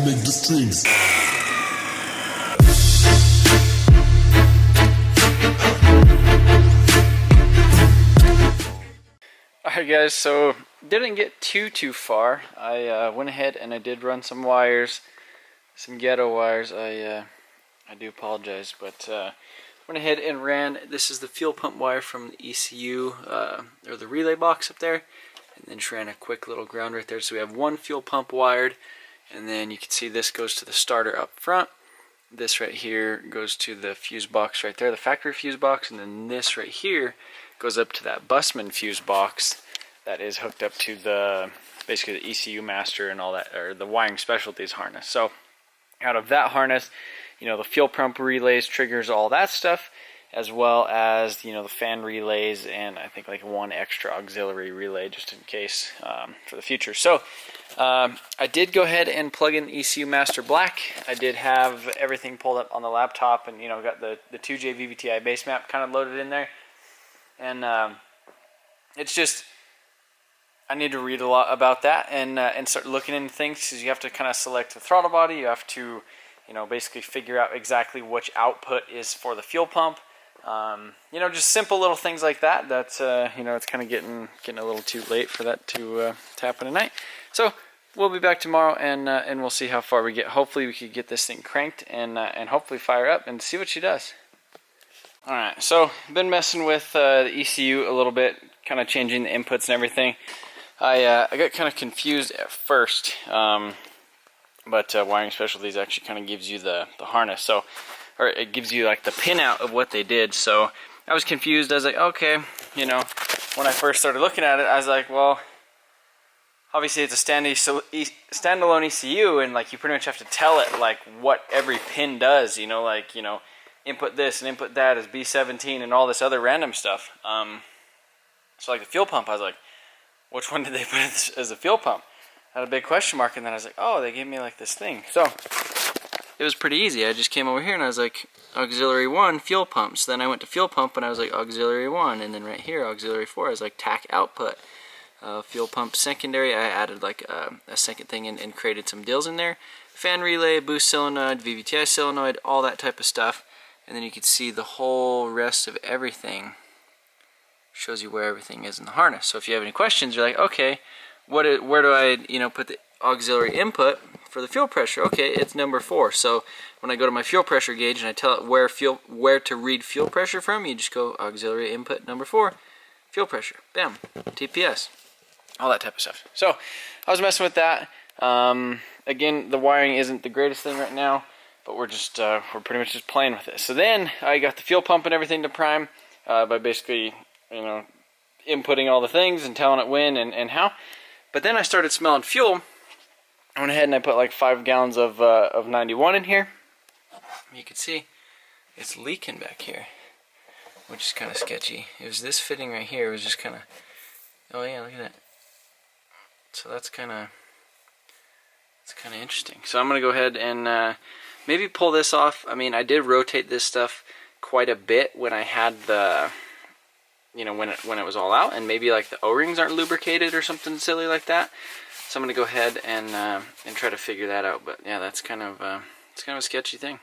make the strings. Alright guys, so didn't get too far. I went ahead and I did run some wires, some ghetto wires. I do apologize, but went ahead and ran, this is the fuel pump wire from the ECU, or the relay box up there, and then just ran a quick little ground right there. So we have one fuel pump wired, and then you can see this goes to the starter up front. This right here goes to the fuse box right there, the factory fuse box, and then this right here goes up to that busman fuse box that is hooked up to the, basically the ECU master and all that, or the wiring specialties harness. So out of that harness, you know, the fuel pump relays, triggers, all that stuff, as well as, you know, the fan relays, and I think like one extra auxiliary relay just in case for the future. So I did go ahead and plug in ECU Master Black. I did have everything pulled up on the laptop, and, you know, got the 2J VVTi base map kind of loaded in there. And it's just, I need to read a lot about that and start looking into things, because you have to kind of select the throttle body. You have to, you know, basically figure out exactly which output is for the fuel pump. You know, just simple little things like that. That's you know, it's kind of getting a little too late for that to happen tonight. So we'll be back tomorrow, and we'll see how far we get. Hopefully we could get this thing cranked and hopefully fire up and see what she does. Alright, so been messing with the ECU a little bit, kind of changing the inputs and everything. I got kind of confused at first, but Wiring Specialties actually kind of gives you the harness, so, or it gives you like the pinout of what they did. So I was confused. I was like, okay, you know, when I first started looking at it, I was like, well, obviously it's a standalone ECU, and like you pretty much have to tell it like what every pin does, you know, like, you know, input this and input that is B17 and all this other random stuff. So like the fuel pump, I was like, which one did they put as a fuel pump? I had a big question mark, and then I was like, oh, they gave me like this thing. So it was pretty easy. I just came over here and I was like, auxiliary 1 fuel pumps. Then I went to fuel pump and I was like, auxiliary 1, and then right here auxiliary 4 I was like TAC output. Fuel pump secondary, I added like a second thing and created some deals in there. Fan relay, boost solenoid, VVTi solenoid, all that type of stuff. And then you can see the whole rest of everything shows you where everything is in the harness. So if you have any questions, you're like, okay, where do I, you know, put the auxiliary input for the fuel pressure? Okay, it's number 4. So when I go to my fuel pressure gauge and I tell it where to read fuel pressure from, you just go auxiliary input number 4, fuel pressure, bam, TPS, all that type of stuff. So I was messing with that. Again, the wiring isn't the greatest thing right now, but we're just we're pretty much just playing with it. So then I got the fuel pump and everything to prime by basically, you know, inputting all the things and telling it when and how. But then I started smelling fuel. I went ahead and I put like 5 gallons of 91 in here. You can see it's leaking back here, which is kind of sketchy. It was this fitting right here. It was just kind of, oh yeah, look at that. So that's kind of interesting. So I'm gonna go ahead and maybe pull this off. I mean, I did rotate this stuff quite a bit when I had the, you know, when it was all out, and maybe like the O-rings aren't lubricated or something silly like that. So I'm gonna go ahead and try to figure that out. But yeah, that's kind of it's kind of a sketchy thing.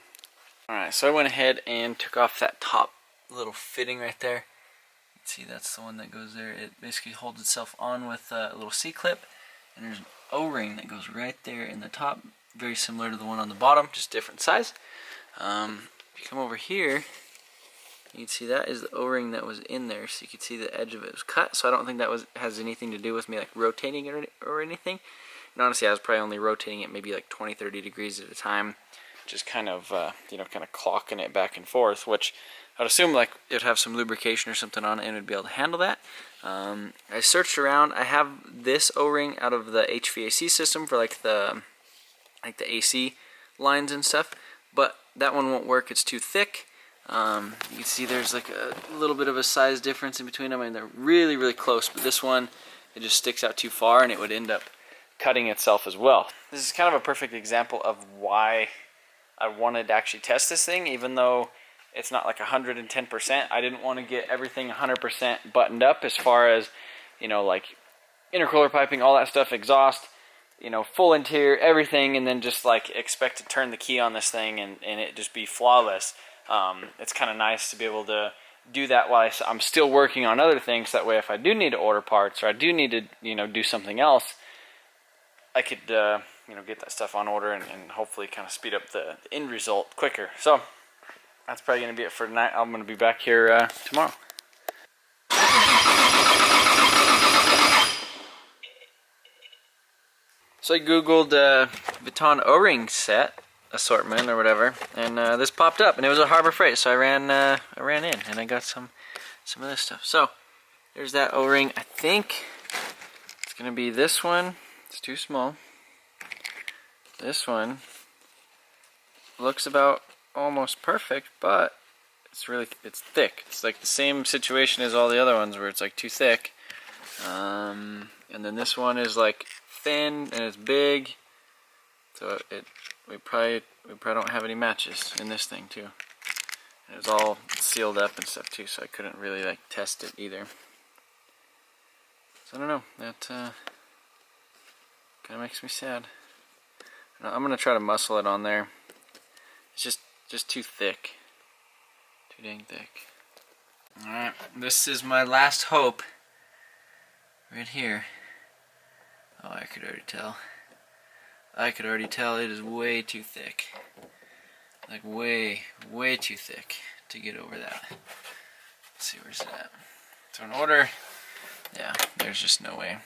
All right, so I went ahead and took off that top little fitting right there. You can see that's the one that goes there. It basically holds itself on with a little C-clip, and there's an O-ring that goes right there in the top, very similar to the one on the bottom, just different size. If you come over here, you can see that is the O-ring that was in there, so you can see the edge of it was cut. So I don't think that has anything to do with me like rotating it or anything. And honestly, I was probably only rotating it maybe like 20-30 degrees at a time, just kind of you know, kind of clocking it back and forth, which I'd assume like it'd have some lubrication or something on it and it'd be able to handle that. I searched around. I have this O-ring out of the HVAC system for like the AC lines and stuff, but that one won't work. It's too thick. You can see there's like a little bit of a size difference in between them. I mean, they're really, really close, but this one, it just sticks out too far and it would end up cutting itself as well. This is kind of a perfect example of why I wanted to actually test this thing, even though it's not like 110%. I didn't want to get everything 100% buttoned up as far as, you know, like intercooler piping, all that stuff, exhaust. you know, full interior, everything, and then just like expect to turn the key on this thing and it just be flawless. It's kind of nice to be able to do that while I'm still working on other things. That way, if I do need to order parts or I do need to, you know, do something else, I could, you know, get that stuff on order and hopefully kind of speed up the end result quicker. So that's probably going to be it for tonight. I'm going to be back here tomorrow. So I googled Vuitton O-ring set assortment or whatever, and this popped up, and it was a Harbor Freight. So I ran in and I got some of this stuff. So there's that O-ring. I think it's gonna be this one. It's too small. This one looks about almost perfect, but it's thick. It's like the same situation as all the other ones where it's like too thick. And then this one is like thin and it's big, so we probably don't have any matches in this thing too. And it was all sealed up and stuff too, so I couldn't really like test it either. So I don't know, that kind of makes me sad. I'm gonna try to muscle it on there. It's just too thick, too dang thick. All right, this is my last hope right here. Oh, I could already tell. I could already tell it is way too thick. Like way too thick to get over that. Let's see, where's it at? So in order, yeah, there's just no way.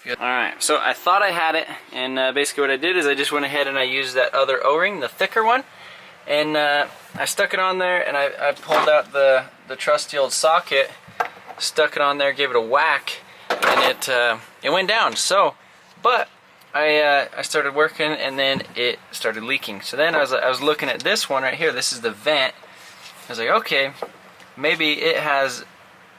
Alright, so I thought I had it, and basically what I did is I just went ahead and I used that other O-ring, the thicker one, and I stuck it on there, and I pulled out the trusty old socket, stuck it on there, gave it a whack, and it went down. So, but I started working, and then it started leaking. So then I was looking at this one right here. This is the vent. I was like, okay, maybe it has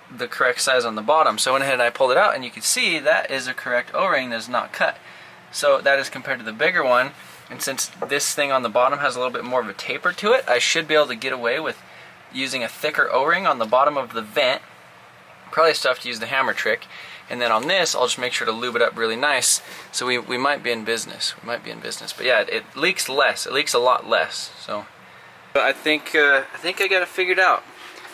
the correct size on the bottom. So I went ahead and I pulled it out, and you can see that is a correct O-ring that's not cut. So that is compared to the bigger one. And since this thing on the bottom has a little bit more of a taper to it, I should be able to get away with using a thicker O-ring on the bottom of the vent. Probably still have to use the hammer trick. And then on this, I'll just make sure to lube it up really nice. So we might be in business. We might be in business. But yeah, it leaks less. It leaks a lot less. So I think I got it figured out.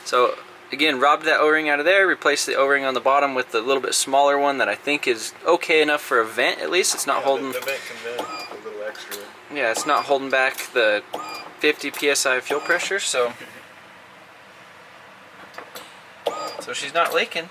So again, robbed that O-ring out of there, replaced the O-ring on the bottom with the little bit smaller one that I think is okay enough for a vent at least. It's not holding. The vent can vent a little extra. Yeah, it's not holding back the 50 psi fuel pressure. So she's not leaking.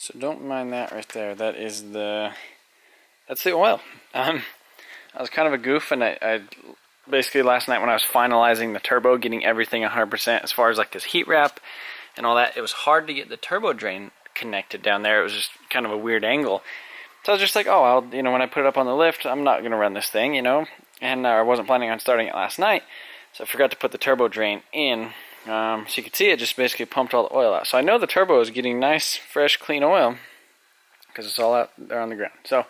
So don't mind that right there. That's the oil. I was kind of a goof, and I basically last night when I was finalizing the turbo, getting everything 100% as far as like this heat wrap and all that, it was hard to get the turbo drain connected down there. It was just kind of a weird angle. So I was just like, oh, when I put it up on the lift, I'm not going to run this thing, and I wasn't planning on starting it last night. So I forgot to put the turbo drain in. So you can see it just basically pumped all the oil out. So I know the turbo is getting nice, fresh, clean oil because it's all out there on the ground. So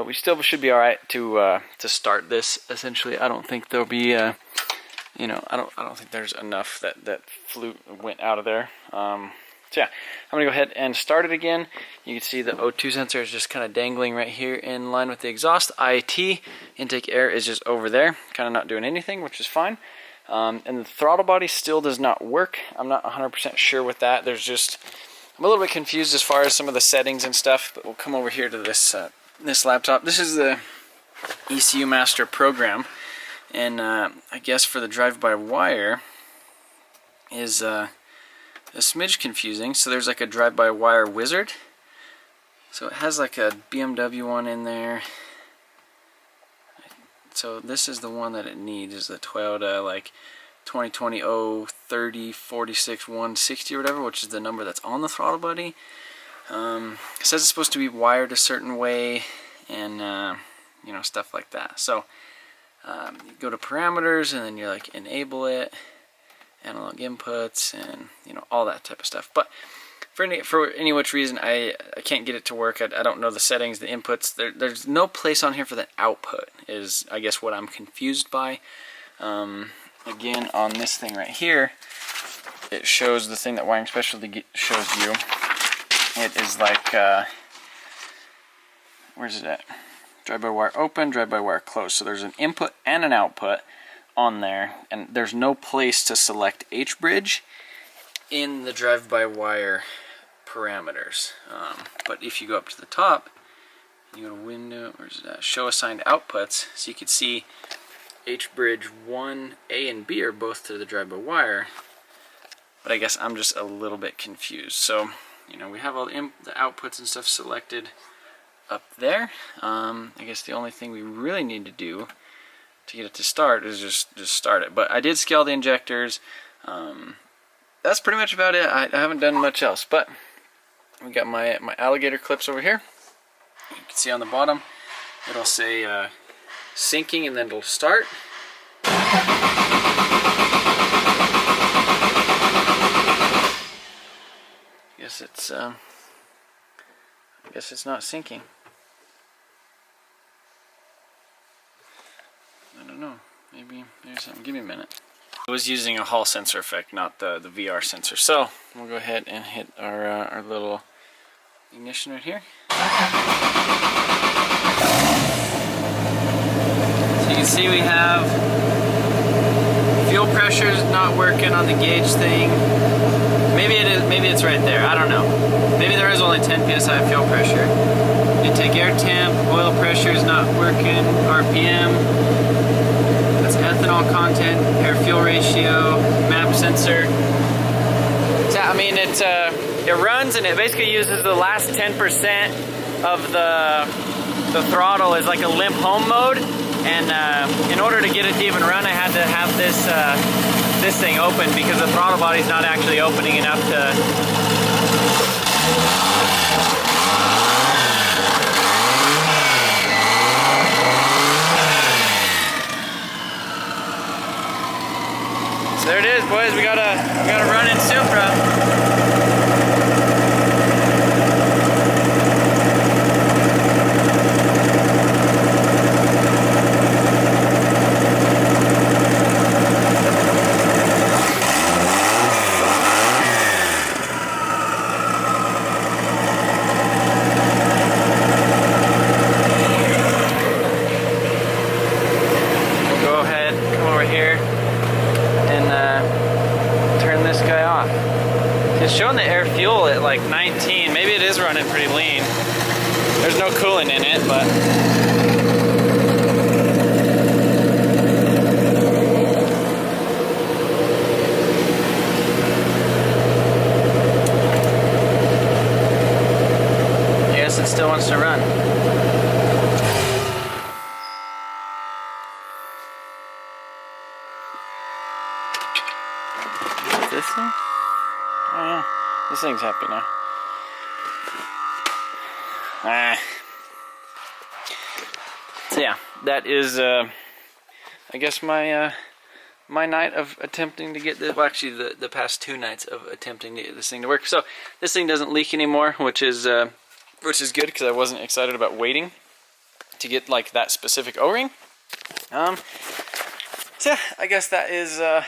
we still should be all right to start this. Essentially, I don't think there'll be, I don't think there's enough that went out of there. So yeah, I'm gonna go ahead and start it again. You can see the O2 sensor is just kind of dangling right here in line with the exhaust. IT intake air is just over there, kind of not doing anything, which is fine. And the throttle body still does not work. I'm not 100% sure with that. I'm a little bit confused as far as some of the settings and stuff, but we'll come over here to this laptop. This is the ECU Master program, and I guess for the drive-by-wire is a smidge confusing. So there's like a drive-by-wire wizard. So it has like a BMW one in there. So this is the one that it needs, is the Toyota like 2020 030 46 160 or whatever, which is the number that's on the throttle body. It says it's supposed to be wired a certain way, and you know, stuff like that. So you go to parameters, and then you're like enable it, analog inputs, and you know, all that type of stuff. But for any which reason, I can't get it to work. I don't know the settings, the inputs. There's no place on here for the output, is I guess what I'm confused by. Again, on this thing right here, it shows the thing that Wiring Specialty shows you. It is like, where's it at? Drive-by-wire open, drive-by-wire closed. So there's an input and an output on there, and there's no place to select H-bridge in the drive-by-wire parameters. But if you go up to the top, you go to Window, where's that? Show Assigned Outputs, so you can see H-bridge 1, A, and B are both to the drive-by-wire. But I guess I'm just a little bit confused. So, you know, we have all the outputs and stuff selected up there. I guess the only thing we really need to do to get it to start is just start it. But I did scale the injectors. That's pretty much about it. I haven't done much else. But we got my alligator clips over here. You can see on the bottom, it'll say syncing, and then it'll start. I guess it's not syncing. I don't know. Maybe there's something. Give me a minute. I was using a Hall sensor effect, not the VR sensor. So we'll go ahead and hit our little ignition right here. So you can see we have fuel pressure's not working on the gauge thing. Maybe it is. Maybe it's right there. I don't know. Maybe there is only 10 psi fuel pressure. Intake air temp, oil pressure is not working. RPM. That's ethanol content, air fuel ratio, map sensor. So, I mean, it runs, and it basically uses the last 10% of the throttle as like a limp home mode. And in order to get it to even run, I had to have this thing open, because the throttle body's not actually opening enough to. So there it is, boys. We got a running Supra. It's showing the air fuel at like 19. Maybe it is running pretty lean. There's no coolant in it, but I guess it still wants to run. Is this thing? Oh yeah, this thing's happy now. So yeah, that is, I guess my night of attempting to get this. Well, actually, the past 2 nights of attempting to get this thing to work. So this thing doesn't leak anymore, which is good, because I wasn't excited about waiting to get like that specific O-ring. So yeah, I guess that is. A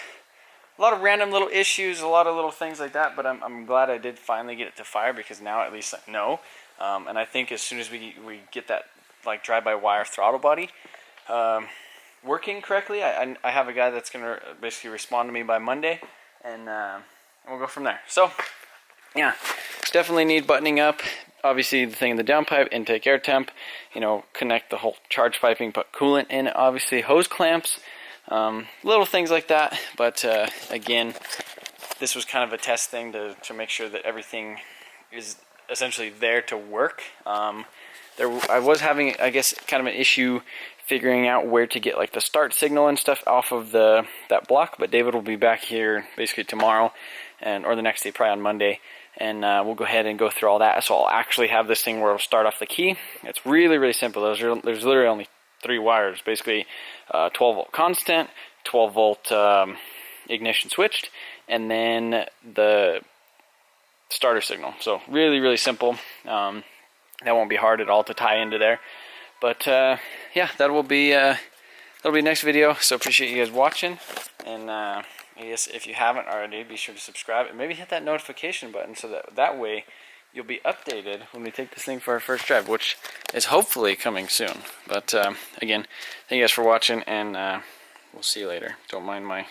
lot of random little issues, a lot of little things like that, but I'm glad I did finally get it to fire, because now at least I know. And I think as soon as we get that like drive-by-wire throttle body working correctly, I have a guy that's going to basically respond to me by Monday, and we'll go from there. So yeah, definitely need buttoning up. obviously the thing in the downpipe, intake air temp, you know, connect the whole charge piping, put coolant in it, obviously hose clamps, little things like that. But again, this was kind of a test thing to make sure that everything is essentially there to work. I was having, I guess, kind of an issue figuring out where to get like the start signal and stuff off of that block, but David will be back here basically tomorrow or the next day, probably on Monday, and we'll go ahead and go through all that. So I'll actually have this thing where it'll start off the key. It's really, really simple. There's literally only 3 wires, basically 12 volt constant, 12 volt ignition switched, and then the starter signal. So really, really simple. That won't be hard at all to tie into there. But yeah, that'll be next video. So appreciate you guys watching, and I guess if you haven't already, be sure to subscribe and maybe hit that notification button so that way you'll be updated when we take this thing for our first drive, which is hopefully coming soon. But again, thank you guys for watching, and we'll see you later. Don't mind my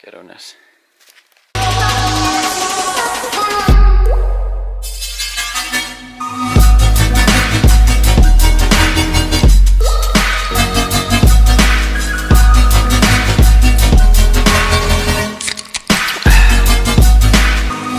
ghetto-ness.